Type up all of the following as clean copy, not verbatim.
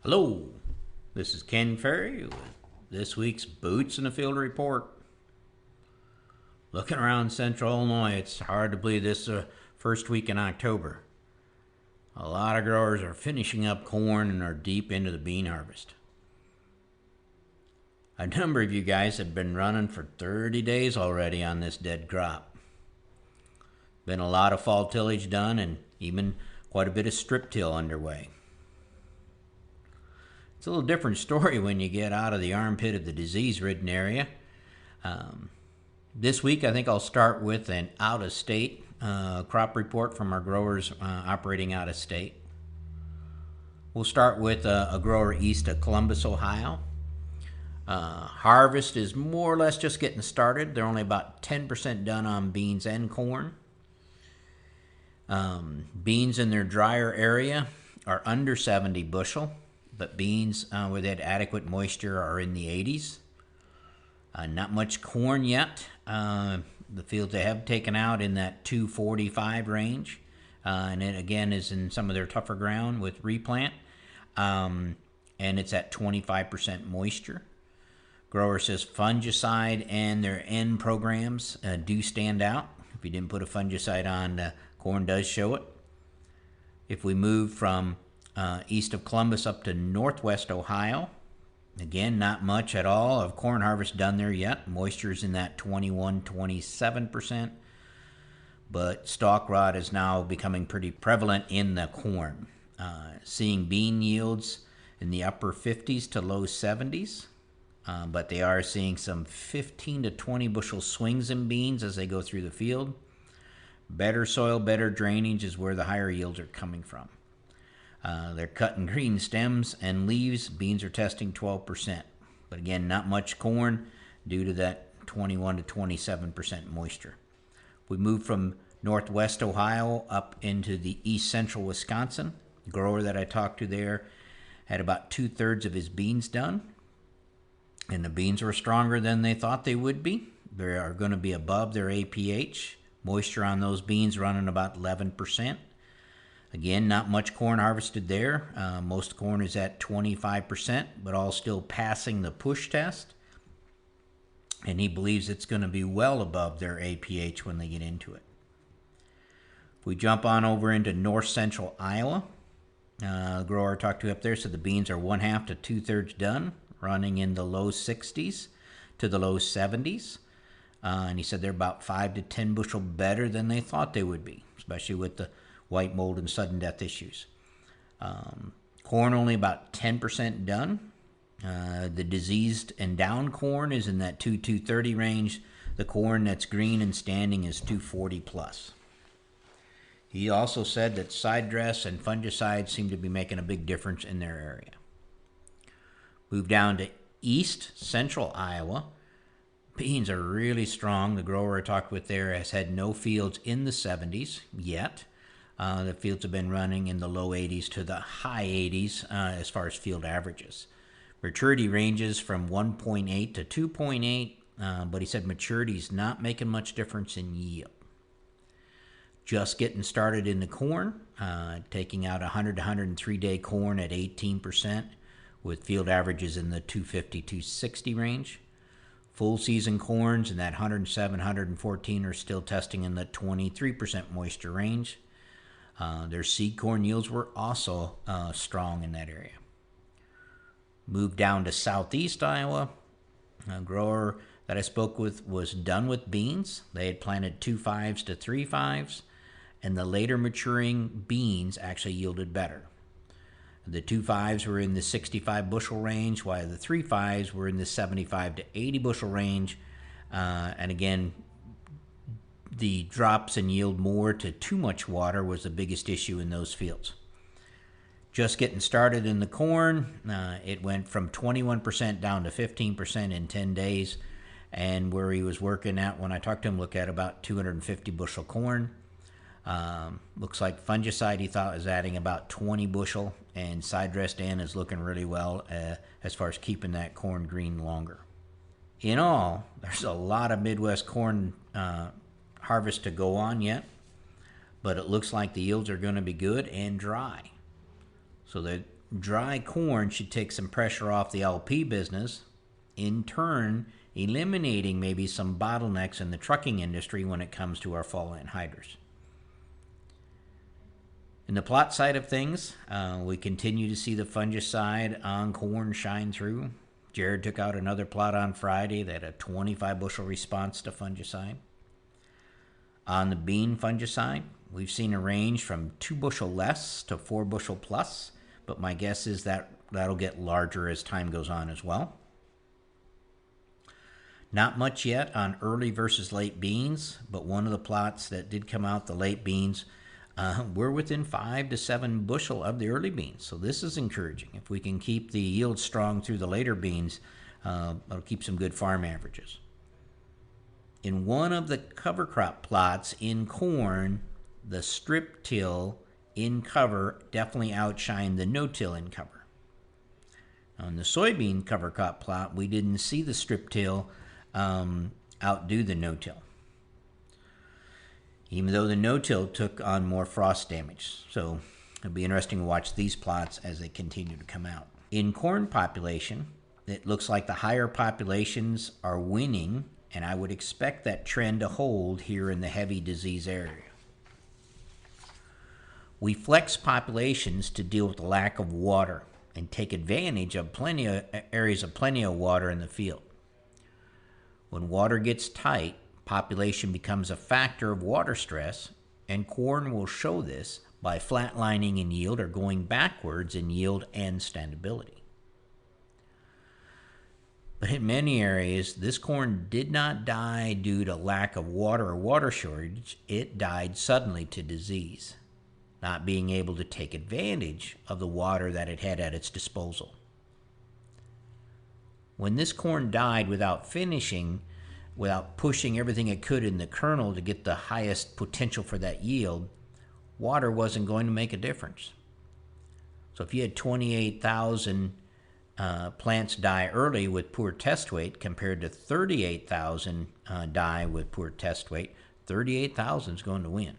Hello, this is Ken Ferrie with this week's Boots in the Field report. Looking around central Illinois, it's hard to believe this first week in October. A lot of growers are finishing up corn and are deep into the bean harvest. A number of you guys have been running for 30 days already on this dead crop. Been a lot of fall tillage done and even quite a bit of strip till underway. It's a little different story when you get out of the armpit of the disease-ridden area. This week, I think I'll start with an out-of-state crop report from our growers operating out of state. We'll start with a grower east of Columbus, Ohio. Harvest is more or less just getting started. They're only about 10% done on beans and corn. Beans in their drier area are under 70 bushel. But beans where they had adequate moisture are in the 80s. Not much corn yet. The fields they have taken out in that 245 range. And it again is in some of their tougher ground with replant. And it's at 25% moisture. Grower says fungicide and their N programs do stand out. If you didn't put a fungicide on, corn does show it. If we move from east of Columbus up to northwest Ohio. Again, not much at all of corn harvest done there yet. Moisture is in that 21-27%. But stalk rot is now becoming pretty prevalent in the corn. Seeing bean yields in the upper 50s to low 70s. But they are seeing some 15 to 20 bushel swings in beans as they go through the field. Better soil, better drainage is where the higher yields are coming from. They're cutting green stems and leaves. Beans are testing 12%. But again, not much corn due to that 21 to 27% moisture. We move from northwest Ohio up into the east central Wisconsin. The grower that I talked to there had about 2/3 of his beans done. And the beans were stronger than they thought they would be. They are going to be above their APH. Moisture on those beans running about 11%. Again, not much corn harvested there. Most corn is at 25%, but all still passing the push test. And he believes it's going to be well above their APH when they get into it. If we jump on over into north central Iowa, the grower I talked to up there said the beans are 1/2 to 2/3 done, running in the low 60s to the low 70s. And he said they're about 5 to 10 bushel better than they thought they would be, especially with the white mold and sudden death issues. Corn only about 10% done. The diseased and down corn is in that 230 range. The corn that's green and standing is 240 plus. He also said that side dress and fungicides seem to be making a big difference in their area. Move down to east central Iowa. Beans are really strong. The grower I talked with there has had no fields in the 70s yet. The fields have been running in the low 80s to the high 80s as far as field averages. Maturity ranges from 1.8 to 2.8, but he said maturity is not making much difference in yield. Just getting started in the corn, taking out 100 to 103 day corn at 18% with field averages in the 250-260 range. Full season corns in that 107, 114 are still testing in the 23% moisture range. Their seed corn yields were also strong in that area. Moved down to southeast Iowa. A grower that I spoke with was done with beans. They had planted 2.5s to 3.5s, and the later maturing beans actually yielded better. The 2.5s were in the 65 bushel range, while the 3.5s were in the 75 to 80 bushel range. And again, the drops in yield more to too much water was the biggest issue in those fields. Just getting started in the corn, it went from 21% down to 15% in 10 days. And where he was working at, when I talked to him, look at about 250 bushel corn. Looks like fungicide he thought was adding about 20 bushel, and side dressed in is looking really well as far as keeping that corn green longer. In all, there's a lot of Midwest corn harvest to go on yet, but it looks like the yields are going to be good and dry. So that dry corn should take some pressure off the LP business, in turn eliminating maybe some bottlenecks in the trucking industry when it comes to our fall anhydrous. In the plot side of things, we continue to see the fungicide on corn shine through. Jared took out another plot on Friday that had a 25 bushel response to fungicide. On the bean fungicide, we've seen a range from 2 bushel less to 4 bushel plus, but my guess is that that'll get larger as time goes on as well. Not much yet on early versus late beans, but one of the plots that did come out, the late beans, we're within 5 to 7 bushel of the early beans. So this is encouraging. If we can keep the yield strong through the later beans, it'll keep some good farm averages. In one of the cover crop plots in corn, the strip till in cover definitely outshined the no-till in cover. On the soybean cover crop plot, we didn't see the strip till outdo the no-till, even though the no-till took on more frost damage. So it'll be interesting to watch these plots as they continue to come out. In corn population, it looks like the higher populations are winning, and I would expect that trend to hold here in the heavy disease area. We flex populations to deal with the lack of water and take advantage of areas of plenty of water in the field. When water gets tight, population becomes a factor of water stress, and corn will show this by flatlining in yield or going backwards in yield and standability. But in many areas, this corn did not die due to lack of water or water shortage. It died suddenly to disease, not being able to take advantage of the water that it had at its disposal. When this corn died without pushing everything it could in the kernel to get the highest potential for that yield, water wasn't going to make a difference. So if you had 28,000 plants die early with poor test weight compared to 38,000 die with poor test weight, 38,000 is going to win.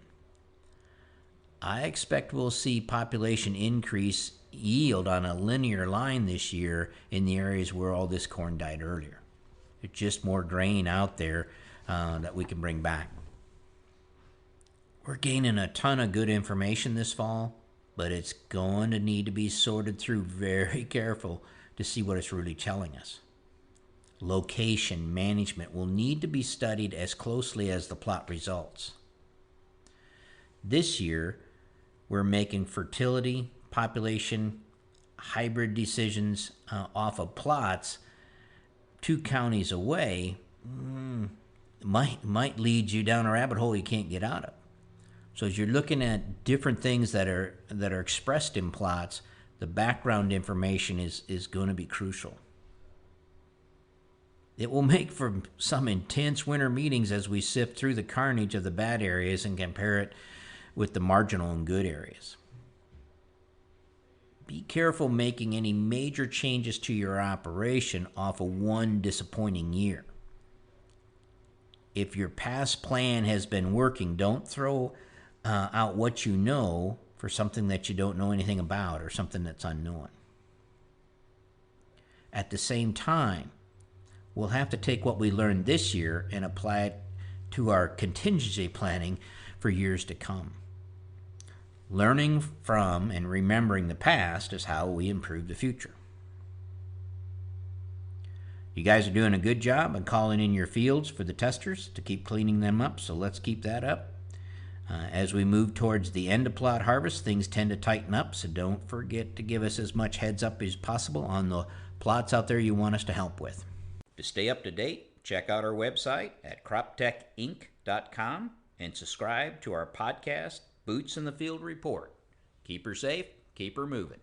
I expect we'll see population increase yield on a linear line this year in the areas where all this corn died earlier. There's just more grain out there that we can bring back. We're gaining a ton of good information this fall, but it's going to need to be sorted through very careful to see what it's really telling us. Location management will need to be studied as closely as the plot results. This year, we're making fertility, population, hybrid decisions off of plots 2 counties away. Might lead you down a rabbit hole you can't get out of. So as you're looking at different things that are expressed in plots, the background information is going to be crucial. It will make for some intense winter meetings as we sift through the carnage of the bad areas and compare it with the marginal and good areas. Be careful making any major changes to your operation off of one disappointing year. If your past plan has been working, don't throw out what you know for something that you don't know anything about or something that's unknown. At the same time, we'll have to take what we learned this year and apply it to our contingency planning for years to come. Learning from and remembering the past is how we improve the future. You guys are doing a good job on calling in your fields for the testers to keep cleaning them up, so let's keep that up. As we move towards the end of plot harvest, things tend to tighten up, so don't forget to give us as much heads up as possible on the plots out there you want us to help with. To stay up to date, check out our website at croptechinc.com and subscribe to our podcast, Boots in the Field Report. Keep her safe, keep her moving.